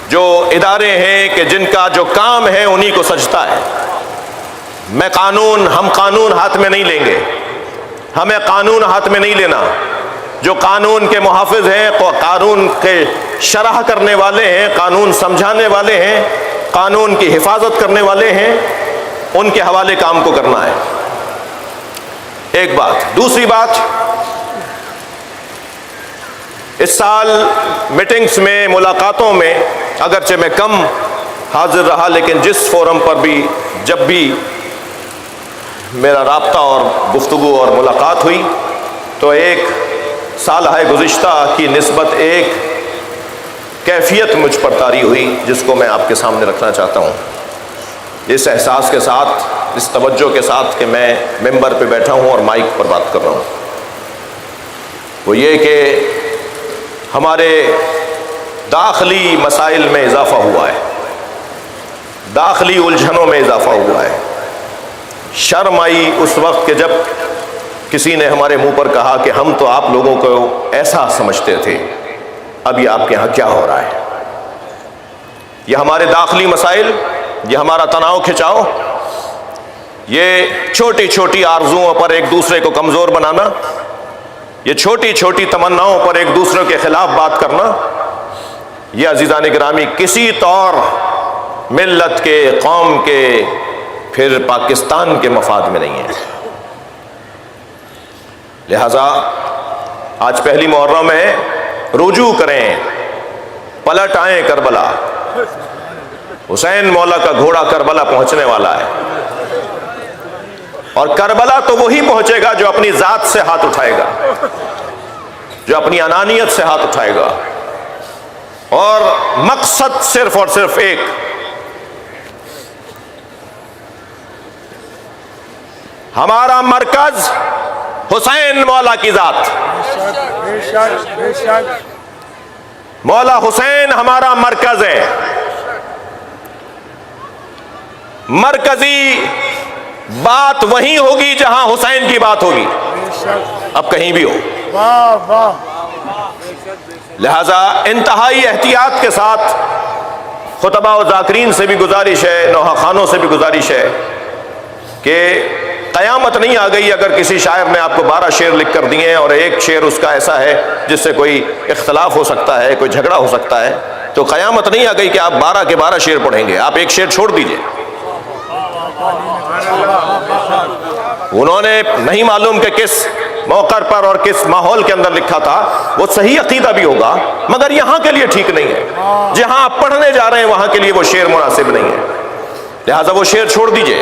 جو ادارے ہیں کہ جن کا جو کام ہے انہی کو سجتا ہے۔ ہم قانون ہاتھ میں نہیں لیں گے، ہمیں قانون ہاتھ میں نہیں لینا۔ جو قانون کے محافظ ہیں، قانون کے شرح کرنے والے ہیں، قانون سمجھانے والے ہیں، قانون کی حفاظت کرنے والے ہیں، ان کے حوالے کام کو کرنا ہے۔ ایک بات۔ دوسری بات، اس سال میٹنگز میں، ملاقاتوں میں اگرچہ میں کم حاضر رہا، لیکن جس فورم پر بھی جب بھی میرا رابطہ اور گفتگو اور ملاقات ہوئی تو ایک سالہ گزشتہ کی نسبت ایک کیفیت مجھ پر طاری ہوئی جس کو میں آپ کے سامنے رکھنا چاہتا ہوں، اس احساس کے ساتھ، اس توجہ کے ساتھ کہ میں ممبر پہ بیٹھا ہوں اور مائک پر بات کر رہا ہوں۔ وہ یہ کہ ہمارے داخلی مسائل میں اضافہ ہوا ہے، داخلی الجھنوں میں اضافہ ہوا ہے۔ شرم آئی اس وقت کہ جب کسی نے ہمارے منہ پر کہا کہ ہم تو آپ لوگوں کو ایسا سمجھتے تھے، اب یہ آپ کے ہاں کیا ہو رہا ہے؟ یہ ہمارے داخلی مسائل، یہ ہمارا تناؤ کھچاؤ، یہ چھوٹی چھوٹی آرزوؤں پر ایک دوسرے کو کمزور بنانا، یہ چھوٹی چھوٹی تمناؤں پر ایک دوسرے کے خلاف بات کرنا، یہ عزیزان گرامی کسی طور ملت کے، قوم کے، پھر پاکستان کے مفاد میں نہیں ہے۔ لہذا آج پہلی محرم ہے، رجوع کریں، پلٹ آئیں کربلا۔ حسین مولا کا گھوڑا کربلا پہنچنے والا ہے، اور کربلا تو وہی پہنچے گا جو اپنی ذات سے ہاتھ اٹھائے گا، جو اپنی انانیت سے ہاتھ اٹھائے گا، اور مقصد صرف اور صرف ایک، ہمارا مرکز حسین مولا کی ذات، مولا حسین ہمارا مرکز ہے، مرکزی بات وہیں ہوگی جہاں حسین کی بات ہوگی، اب کہیں بھی ہو۔ لہذا انتہائی احتیاط کے ساتھ خطبہ و ذاکرین سے بھی گزارش ہے، نوحہ خانوں سے بھی گزارش ہے کہ قیامت نہیں آ گئی اگر کسی شاعر نے آپ کو 12 شعر لکھ کر دیے ہیں اور ایک شعر اس کا ایسا ہے جس سے کوئی اختلاف ہو سکتا ہے، کوئی جھگڑا ہو سکتا ہے، تو قیامت نہیں آ گئی کہ آپ 12 کے 12 شعر پڑھیں گے، آپ ایک شعر چھوڑ دیجئے۔ انہوں نے نہیں معلوم کہ کس موقع پر اور کس ماحول کے اندر لکھا تھا، وہ صحیح عقیدہ بھی ہوگا مگر یہاں کے لیے ٹھیک نہیں ہے، جہاں آپ پڑھنے جا رہے ہیں وہاں کے لیے وہ شعر مناسب نہیں ہے، لہٰذا وہ شعر چھوڑ دیجئے،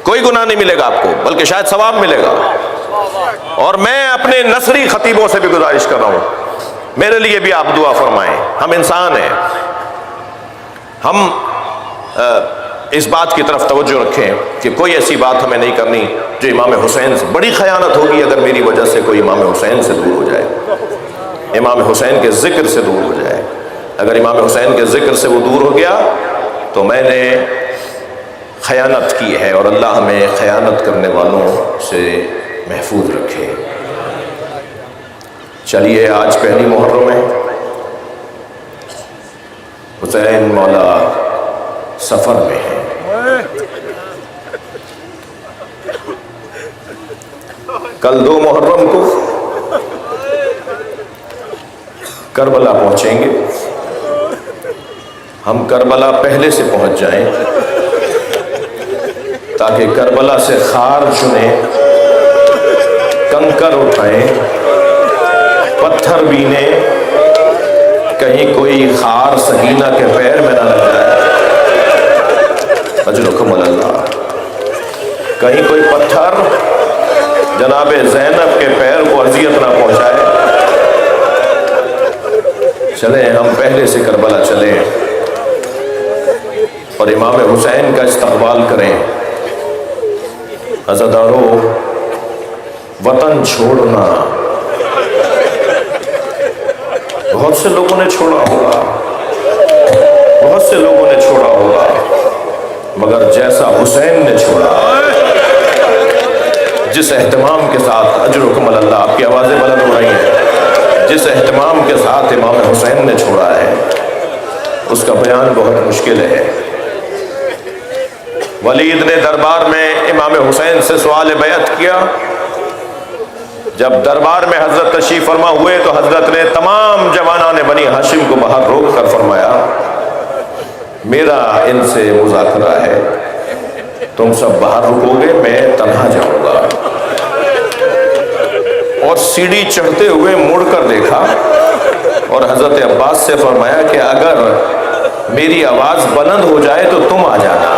کوئی گناہ نہیں ملے گا آپ کو بلکہ شاید ثواب ملے گا۔ اور میں اپنے نثری خطیبوں سے بھی گزارش کر رہا ہوں، میرے لیے بھی آپ دعا فرمائیں، ہم انسان ہیں، ہم اس بات کی طرف توجہ رکھیں کہ کوئی ایسی بات ہمیں نہیں کرنی جو امام حسین سے، بڑی خیانت ہوگی اگر میری وجہ سے کوئی امام حسین سے دور ہو جائے، امام حسین کے ذکر سے دور ہو جائے۔ اگر امام حسین کے ذکر سے وہ دور ہو گیا تو میں نے خیانت کی ہے، اور اللہ ہمیں خیانت کرنے والوں سے محفوظ رکھے۔ چلیے آج پہلی محرم ہے، حسین مولا سفر میں ہے، کل 2 محرم کو کربلا پہنچیں گے، ہم کربلا پہلے سے پہنچ جائیں تاکہ کربلا سے خار چنیں، کنکر اٹھائیں، پتھر بینیں، کہیں کوئی خار سکینہ کے پیر میں نہ لگ جائے، اجرکم اللہ، کہیں کوئی پتھر جناب زینب کے پیر کو اذیت نہ پہنچائے۔ چلیں ہم پہلے سے کربلا چلیں اور امام حسین کا استقبال کریں۔ عزادارو، وطن چھوڑنا بہت سے لوگوں نے چھوڑا ہوگا، بہت سے لوگوں نے چھوڑا ہوگا، مگر جیسا حسین نے چھوڑا، جس اہتمام کے ساتھ، اجرکم اللہ، آپ کی آوازیں بلند ہو رہی ہیں، جس اہتمام کے ساتھ امام حسین نے چھوڑا ہے اس کا بیان بہت مشکل ہے۔ ولید نے دربار میں امام حسین سے سوال بیعت کیا، جب دربار میں حضرت تشریف فرما ہوئے تو حضرت نے تمام جوانان بنی ہاشم کو باہر روک کر فرمایا، میرا ان سے مذاکرہ ہے، تم سب باہر رکو گے، میں تنہا جاؤں گا۔ اور سیڑھی چڑھتے ہوئے مڑ کر دیکھا اور حضرت عباس سے فرمایا کہ اگر میری آواز بلند ہو جائے تو تم آ جانا۔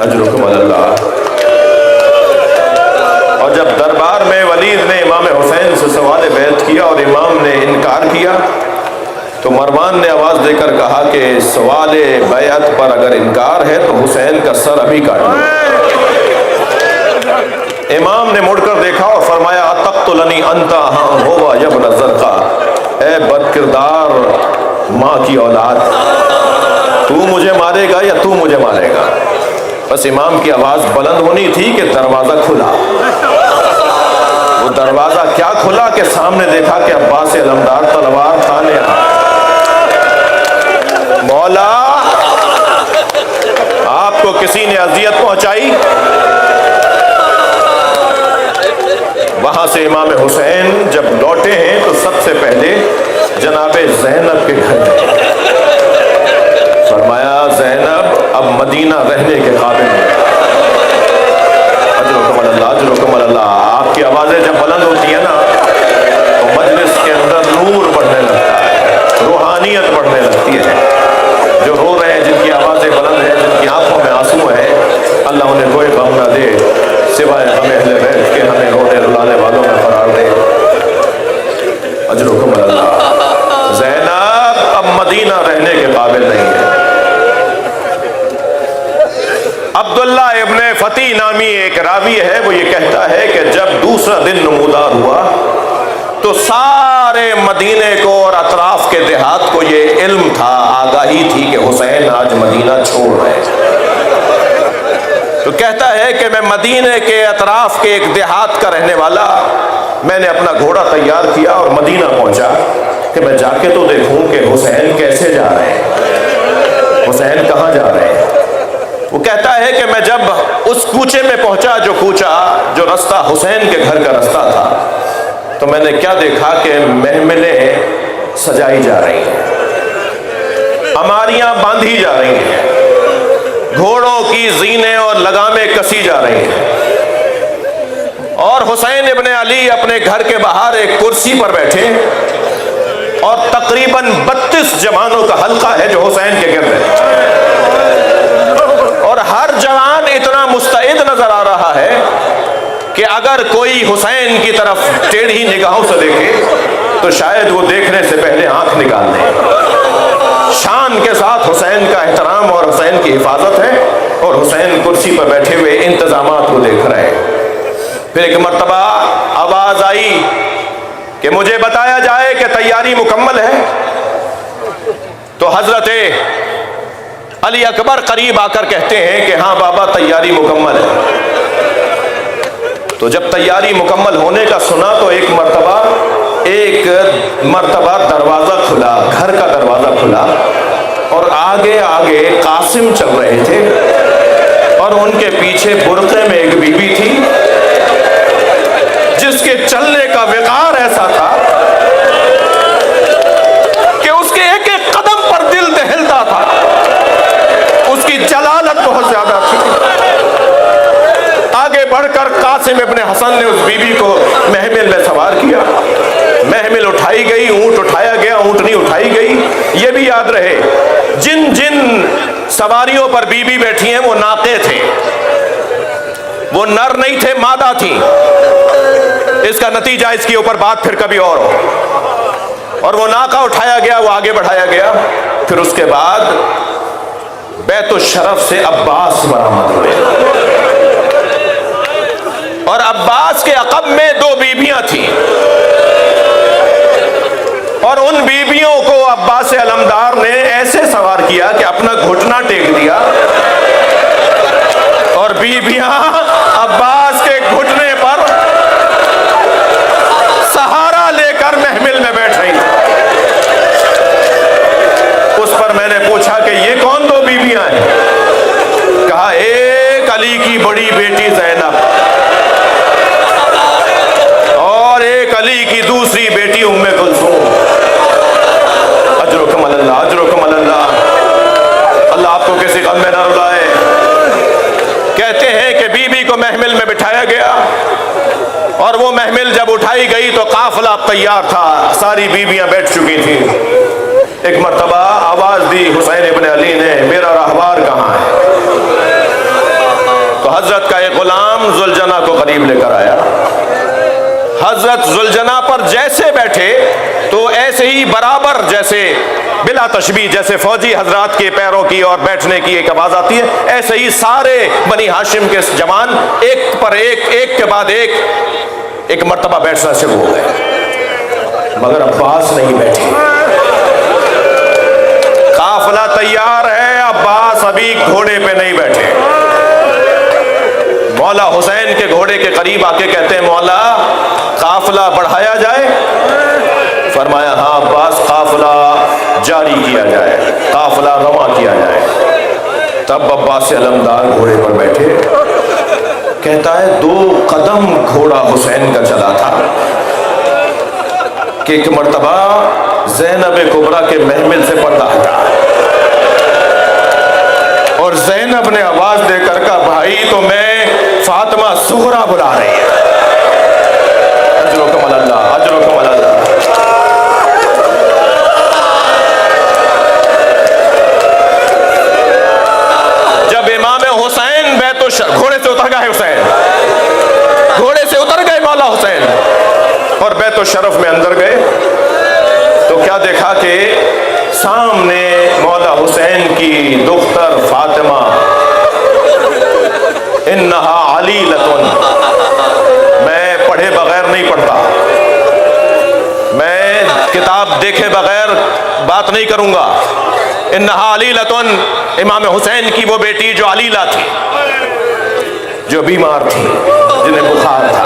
اجرکم اللہ۔ اور جب دربار میں ولید نے امام حسین سے سوال بیعت کیا اور امام نے انکار کیا تو مروان نے آواز دے کر کہا کہ سوال بیعت پر اگر انکار ہے تو حسین کا سر ابھی کاٹ لو۔ امام نے مڑ کر دیکھا اور فرمایا اتقتلنی انت ہوا یا ابن زرقہ، اے بد کردار ماں کی اولاد، تو مجھے مارے گا یا تو مجھے مارے گا؟ بس امام کی آواز بلند ہونی تھی کہ دروازہ کھلا۔ وہ دروازہ کیا کھلا کہ سامنے دیکھا کہ عباس علمدار تلوار تھانے آ۔ مولا، آپ کو کسی نے اذیت پہنچائی؟ وہاں سے امام حسین جب لوٹے ہیں تو سب سے پہلے جناب زینب کے گھر میں فرمایا زینب اب مدینہ رہنے کے قابل ہے۔ اجرکم اللہ، اجرکم اللہ۔ آپ کی آوازیں جب بلند ہوتی ہیں نا تو مجلس کے اندر نور بڑھنے لگتا ہے، روحانیت بڑھنے لگتی ہے۔ جو رو رہے ہیں، جن کی آوازیں بلند ہیں، جن کی آنکھوں میں آنسو ہیں، اللہ انہیں کوئی غم نہ دے سوائے ہم اہل بیت کے، ہمیں رونے رلانے والوں میں قرار دے۔ اجرکم اللہ۔ زینب اب مدینہ رہنے کے قابل نہیں ہے۔ عبداللہ ابن فتح نامی ایک راوی ہے، وہ یہ کہتا ہے کہ جب دوسرا دن نمودار ہوا تو سارے مدینے کو اور اطراف کے دیہات کو یہ علم تھا، آگاہی تھی کہ حسین آج مدینہ چھوڑ رہے ہیں۔ تو کہتا ہے کہ میں مدینے کے اطراف کے ایک دیہات کا رہنے والا، میں نے اپنا گھوڑا تیار کیا اور مدینہ پہنچا کہ میں جا کے تو دیکھوں کہ حسین کیسے جا رہے ہیں، حسین کہاں جا رہے ہیں۔ وہ کہتا ہے کہ میں جب اس کوچے میں پہنچا، جو کوچہ جو رستہ حسین کے گھر کا رستہ تھا، تو میں نے کیا دیکھا کہ محملیں سجائی جا رہی ہیں، عماریاں باندھی جا رہی ہیں، گھوڑوں کی زینے اور لگامیں کسی جا رہی ہیں، اور حسین ابن علی اپنے گھر کے باہر ایک کرسی پر بیٹھے، اور تقریباً 32 جوانوں کا حلقہ ہے جو حسین کے گرد ہے، اور ہر جوان اتنا مستعد نظر آ رہا ہے کہ اگر کوئی حسین کی طرف ٹیڑھی نگاہوں سے دیکھے تو شاید وہ دیکھنے سے پہلے آنکھ نکال دے۔ شان کے ساتھ حسین کا احترام اور حسین کی حفاظت ہے، اور حسین کرسی پر بیٹھے ہوئے انتظامات کو دیکھ رہے ہیں۔ پھر ایک مرتبہ آواز آئی کہ مجھے بتایا جائے کہ تیاری مکمل ہے، تو حضرت علی اکبر قریب آ کر کہتے ہیں کہ ہاں بابا تیاری مکمل ہے۔ تو جب تیاری مکمل ہونے کا سنا تو ایک مرتبہ دروازہ کھلا، گھر کا دروازہ کھلا، اور آگے آگے قاسم چل رہے تھے، اور ان کے پیچھے برقعے میں ایک بی بی تھی جس کے چلنے کا وقار ایسا تھا کہ اس کے ایک ایک قدم پر دل دہلتا تھا، اس کی جلالت بہت زیادہ تھی۔ آگے بڑھ کر قاسم ابن حسن نے اس بی بی کو محمل میں سوار کیا، محمل اٹھائی گئی، اونٹ اٹھایا گیا، اونٹنی اٹھائی گئی۔ یہ بھی یاد رہے جن جن سواریوں پر بی بی بیٹھی ہیں وہ ناقے تھے، وہ نر نہیں تھے، مادہ تھیں۔ اس کا نتیجہ اس کے اوپر بات پھر کبھی اور ہو۔ اور وہ ناقہ اٹھایا گیا، وہ آگے بڑھایا گیا۔ پھر اس کے بعد بیت الشرف سے عباس برآمد ہوئے، اور عباس کے عقب میں 2 بیویاں تھیں، اور ان بیویوں کو عباس علمدار نے ایسے سوار کیا کہ اپنا گھٹنا ٹیک دیا، اور بیویاں عباس کے گھٹنے پر سہارا لے کر محمل میں بیٹھ رہی تھیں۔ اس پر میں نے پوچھا کہ یہ کون 2 بیویاں ہیں؟ کہا ایک علی کی بڑی بیٹی زینب، اور ایک علی کی دوسری بیٹی ام کلثوم۔ اجرکم اللہ، اجرکم اللہ، اللہ آپ کو کسی غم میں نہ رلائے۔ کہتے ہیں کہ بی بی کو محمل میں بٹھایا گیا، اور وہ محمل جب اٹھائی گئی تو قافلہ تیار تھا، ساری بیویاں بیٹھ چکی تھیں۔ ایک مرتبہ آواز دی حسین ابن علی نے، میرا راہوار کہاں ہے؟ تو حضرت کا ایک غلام ذوالجناح کو قریب لے کر آیا۔ حضرت ذوالجناح پر جیسے بیٹھے تو ایسے ہی برابر، جیسے بلا تشبیہ جیسے فوجی حضرات کے پیروں کی اور بیٹھنے کی ایک آواز آتی ہے، ایسے ہی سارے بنی ہاشم کے جوان ایک پر ایک، ایک کے بعد ایک مرتبہ بیٹھنا شروع ہو گئے، مگر عباس نہیں بیٹھے۔ قافلہ تیار ہے، عباس ابھی گھوڑے پہ نہیں بیٹھے۔ مولا حسین کے گھوڑے کے قریب آ کے کہتے ہیں مولا قافلہ بڑھایا جائے؟ فرمایا ہاں عباس، قافلہ جاری کیا جائے، قافلہ رواں کیا جائے۔ تب عباس علمدار گھوڑے پر بیٹھے، کہتا ہے 2 قدم گھوڑا حسین کا چلا تھا کہ ایک مرتبہ زینب کبریٰ کے محمل سے پردہ ہٹا، اور زینب نے آواز دے کر کہا بھائی تو میں فاطمہ زہرا بلا رہی ہے۔ اجرکم اللہ، اجرکم اللہ۔ جب امام حسین گھوڑے سے اتر گئے، گھوڑے سے اتر گئے مولا حسین، اور بیت الشرف میں اندر گئے تو کیا دیکھا کہ سامنے مولا حسین کی دختر فاطمہ، انہا علیلۃ، میں پڑھے بغیر نہیں پڑھتا، میں کتاب دیکھے بغیر بات نہیں کروں گا، انہا علیلۃ، امام حسین کی وہ بیٹی جو علیلہ تھی، جو بیمار تھی، جنہیں بخار تھا۔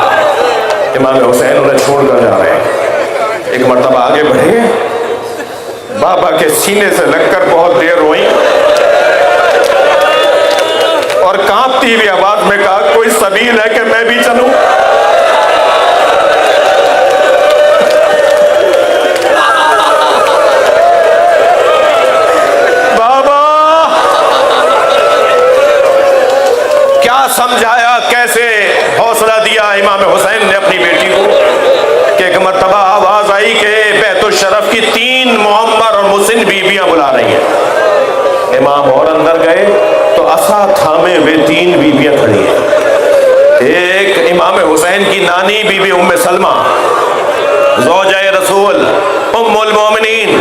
امام حسین انہیں چھوڑ کر جا رہے ہیں۔ ایک مرتبہ آگے بڑھے، بابا کے سینے سے لگ کر بہت دیر روئیں، اور کانپتی ہوئی آواز میں کہا کوئی سبیل ہے کہ میں بھی چلوں؟ بابا سمجھایا، کیسے حوصلہ دیا امام حسین نے اپنی بیٹی کو کہ ایک مرتبہ آواز آئی کہ بیت الشرف کی 3 معمر اور مسن بیویاں بلا رہی ہیں۔ امام اور اندر گئے تو عصا تھامے ہوئے 3 بیویاں کھڑی ہیں۔ ایک امام حسین کی نانی بی بی ام سلمہ زوجہ رسول ام المومنین،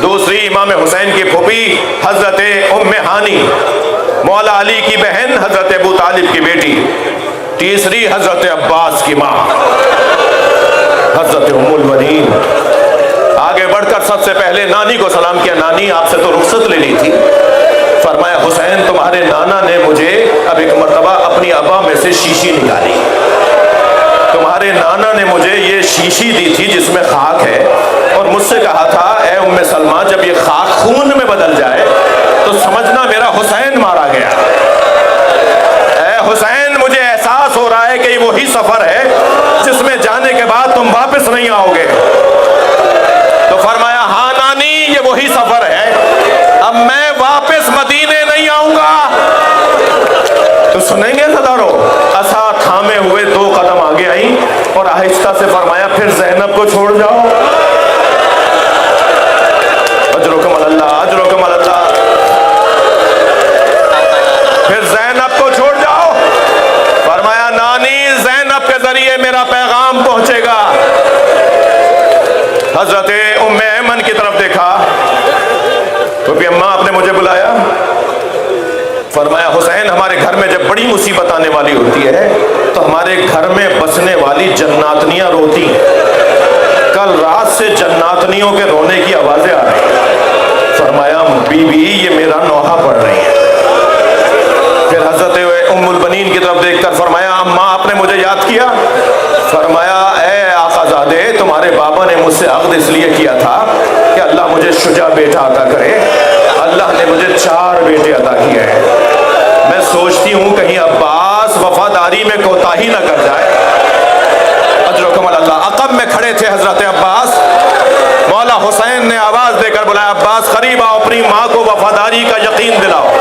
دوسری امام حسین کی پھوپھی حضرت ام ہانی، مولا علی کی بہن حضرت ابو طالب کی بیٹی، تیسری حضرت عباس کی ماں حضرت ام البنین۔ آگے بڑھ کر سب سے پہلے نانی کو سلام کیا، نانی آپ سے تو رخصت لینی تھی۔ فرمایا حسین تمہارے نانا نے مجھے اب ایک مرتبہ اپنی ابا میں سے شیشی نکالی، تمہارے نانا نے مجھے یہ شیشی دی تھی جس میں خاک ہے، اور مجھ سے کہا تھا اے ام سلمہ جب یہ خاک خون میں بدل جائے تو سمجھنا میرا حسین مارا گیا۔ اے حسین مجھے احساس ہو رہا ہے کہ یہ وہی سفر ہے جس میں جانے کے بعد تم واپس نہیں آؤ گے۔ تو فرمایا ہاں نانی یہ وہی سفر ہے، اب میں واپس مدینے نہیں آؤں گا۔ تو سنیں گے صدارو، عصا تھامے ہوئے 2 قدم آگے آئیں اور آہستہ سے فرمایا پھر زینب کو چھوڑ جاؤ۔ اجرکم اللہ، اجرکم اللہ، پھر زینب کو چھوڑ جاؤ۔ فرمایا نانی زینب کے ذریعے میرا پیغام پہنچے گا۔ حضرت ام ایمن کی طرف دیکھا تو بھی اماں آپ نے مجھے بلایا؟ فرمایا حسین ہمارے گھر میں جب بڑی مصیبت آنے والی ہوتی ہے تو ہمارے گھر میں بسنے والی جناتنیاں روتی ہیں، کل رات سے جناتنیوں کے رونے کی آوازیں آ رہی ہیں۔ فرمایا بی بی یہ میرا نوحہ پڑھ رہی ہے۔ پھر حضرت ام البنین کی طرف دیکھ کر فرمایا اماں آپ نے مجھے یاد کیا؟ فرمایا اے آقا زادے تمہارے بابا نے مجھ سے عقد اس لیے کیا تھا کہ اللہ مجھے شجاع بیٹا عطا کرے، اللہ نے مجھے 4 بیٹے عطا کیے ہیں، میں سوچتی ہوں کہیں عباس وفاداری میں کوتاہی نہ کر جائے۔ اجرکم اللہ، عقب میں کھڑے تھے حضرت عباس، مولا حسین نے آواز دے کر بلایا عباس قریب آؤ، اپنی ماں کو وفاداری کا یقین دلاؤ۔